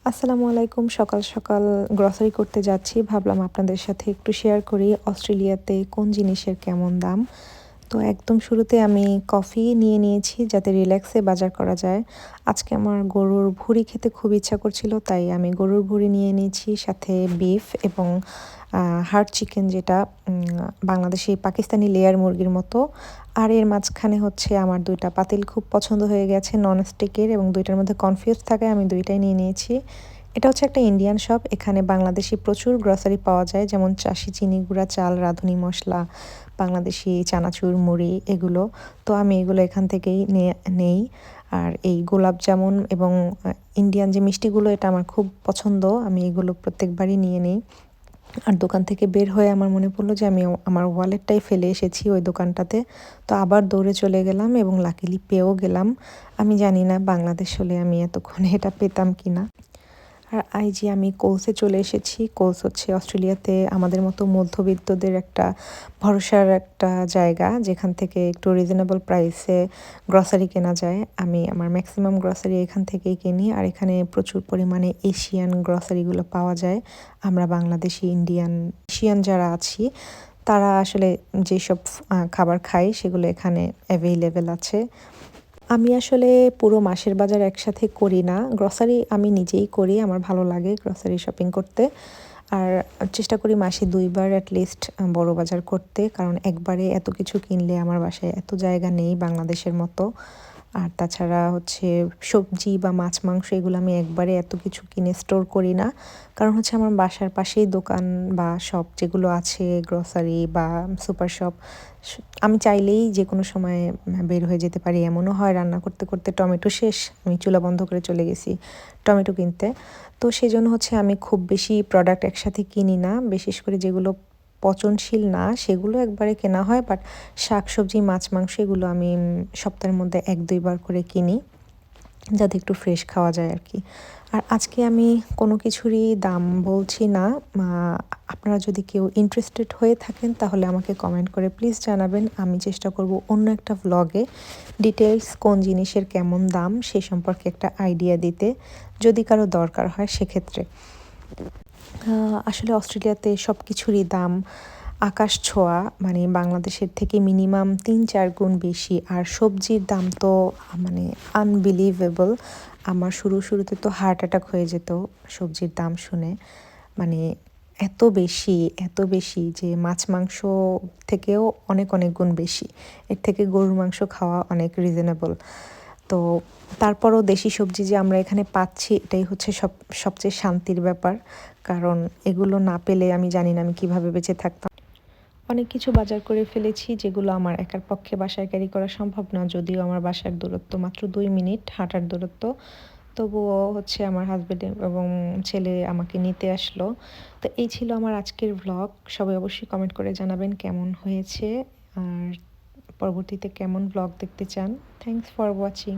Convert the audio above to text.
আসসালামু আলাইকুম। সকাল সকাল গ্রসারি করতে যাচ্ছি। ভাবলাম আপনাদের সাথে একটু শেয়ার করি অস্ট্রেলিয়াতে কোন জিনিসের কেমন দাম। তো একদম শুরুতে আমি কফি নিয়ে নিয়েছি যাতে রিল্যাক্সে বাজার করা যায়। আজকে আমার গরুর ভুঁড়ি খেতে খুব ইচ্ছা করছিল, তাই আমি গরুর ভুঁড়ি নিয়ে নিয়েছি, সাথে বিফ এবং হার্ড চিকেন, যেটা বাংলাদেশি পাকিস্তানি লেয়ার মুরগির মতো। আর এর মাঝখানে হচ্ছে আমার ২টা পাতিল খুব পছন্দ হয়ে গেছে ননস্টিকের, এবং ২টার মধ্যে কনফিউজ থাকায় আমি ২টাই নিয়ে নিয়েছি। এটা হচ্ছে একটা ইন্ডিয়ান শপ। এখানে বাংলাদেশি প্রচুর গ্রসারি পাওয়া যায়, যেমন চাষি চিনি গুঁড়া, চাল, রাঁধুনি মশলা, বাংলাদেশি চানাচুর, মুড়ি, এগুলো। তো আমি এগুলো এখান থেকেই নেই। আর এই গোলাপ জামুন এবং ইন্ডিয়ান যে মিষ্টিগুলো, এটা আমার খুব পছন্দ। আমি এগুলো প্রত্যেকবারই নিয়ে নিই। আর দোকান থেকে বের হয়ে আমার মনে পড়লো যে আমি আমার ওয়ালেটটাই ফেলে এসেছি ওই দোকানটাতে। তো আবার দৌড়ে চলে গেলাম এবং লাকিলি পেয়েও গেলাম। আমি জানি না বাংলাদেশ হলে আমি এতক্ষণে এটা পেতাম কিনা। আর যে আমি কোলসে চলে এসেছি। কোলস হচ্ছে অস্ট্রেলিয়াতে আমাদের মতো মধ্যবিত্তদের একটা ভরসার একটা জায়গা, যেখান থেকে একটু রিজনেবল প্রাইসে গ্রসারি কেনা যায়। আমি আমার ম্যাক্সিমাম গ্রসারি এখান থেকেই কিনি। আর এখানে প্রচুর পরিমাণে এশিয়ান গ্রসারিগুলো পাওয়া যায়। আমরা বাংলাদেশি, ইন্ডিয়ান, এশিয়ান যারা আছি তারা আসলে যেসব খাবার খাই সেগুলো এখানে অ্যাভেইলেবল আছে। আমি আসলে পুরো মাসের বাজার একসাথে করি না। গ্রসারি আমি নিজেই করি। আমার ভালো লাগে গ্রসারি শপিং করতে। আর চেষ্টা করি মাসে ২ বার লিস্ট বড় বাজার করতে। কারণ একবারে এত কিছু কিনলে আমার বাসায় এত জায়গা নেই বাংলাদেশের মতো। আর তাছাড়া হচ্ছে সবজি বা মাছ মাংস এগুলো আমি একবারে এত কিছু কিনে স্টোর করি না। কারণ হচ্ছে আমার বাসার পাশেই দোকান বা শপ যেগুলো আছে, গ্রসারি বা সুপার শপ, আমি চাইলেই যে কোনো সময় বের হয়ে যেতে পারি। এমনও হয় রান্না করতে করতে টমেটো শেষ, আমি চুলা বন্ধ করে চলে গেছি টমেটো কিনতে। তো সেজন্য হচ্ছে আমি খুব বেশি প্রোডাক্ট একসাথে কিনি না। বিশেষ করে যেগুলো পচনশীল না সেগুলো একবারে কেনা হয়, বাট শাকসবজি, মাছ মাংস এগুলো আমি সপ্তাহের মধ্যে ১-২ বার করে কিনি, যাতে একটু ফ্রেশ খাওয়া যায় আর কি। আর আজকে আমি কোনো কিছুরই দাম বলছি না। আপনারা যদি কেউ ইন্টারেস্টেড হয়ে থাকেন তাহলে আমাকে কমেন্ট করে প্লিজ জানাবেন। আমি চেষ্টা করব অন্য একটা ভ্লগে ডিটেলস কোন জিনিসের কেমন দাম সে সম্পর্কে একটা আইডিয়া দিতে, যদি কারো দরকার হয় সেক্ষেত্রে। আসলে অস্ট্রেলিয়াতে সব কিছুরই দাম আকাশ ছোঁয়া, মানে বাংলাদেশের থেকে মিনিমাম ৩-৪ গুণ বেশি। আর সবজির দাম তো মানে আনবিলিভেবল। আমার শুরুতে তো হার্ট অ্যাটাক হয়ে যেত সবজির দাম শুনে। মানে এত বেশি যে মাছ মাংস থেকেও অনেক অনেক গুণ বেশি। এর থেকে গরুর মাংস খাওয়া অনেক রিজনেবল। তো তারপরও দেশি সবজি যে আমরা এখানে পাচ্ছি, এটাই হচ্ছে সবচেয়ে শান্তির ব্যাপার। কারণ এগুলো না পেলে আমি জানি না আমি কিভাবে বেঁচে থাকতাম। অনেক কিছু বাজার করে ফেলেছি যেগুলো আমার একার পক্ষে বাসায় ক্যারি করা সম্ভব না, যদিও আমার বাসার দূরত্ব মাত্র ২ মিনিট হাঁটার দূরত্ব। তবুও হচ্ছে আমার হাজব্যান্ড এবং ছেলে আমাকে নিতে আসলো। তো এই ছিল আমার আজকের ভ্লগ। সবাই অবশ্যই কমেন্ট করে জানাবেন কেমন হয়েছে, আর পরবর্তীতে কেমন ভ্লগ দেখতে চান। Thanks for watching.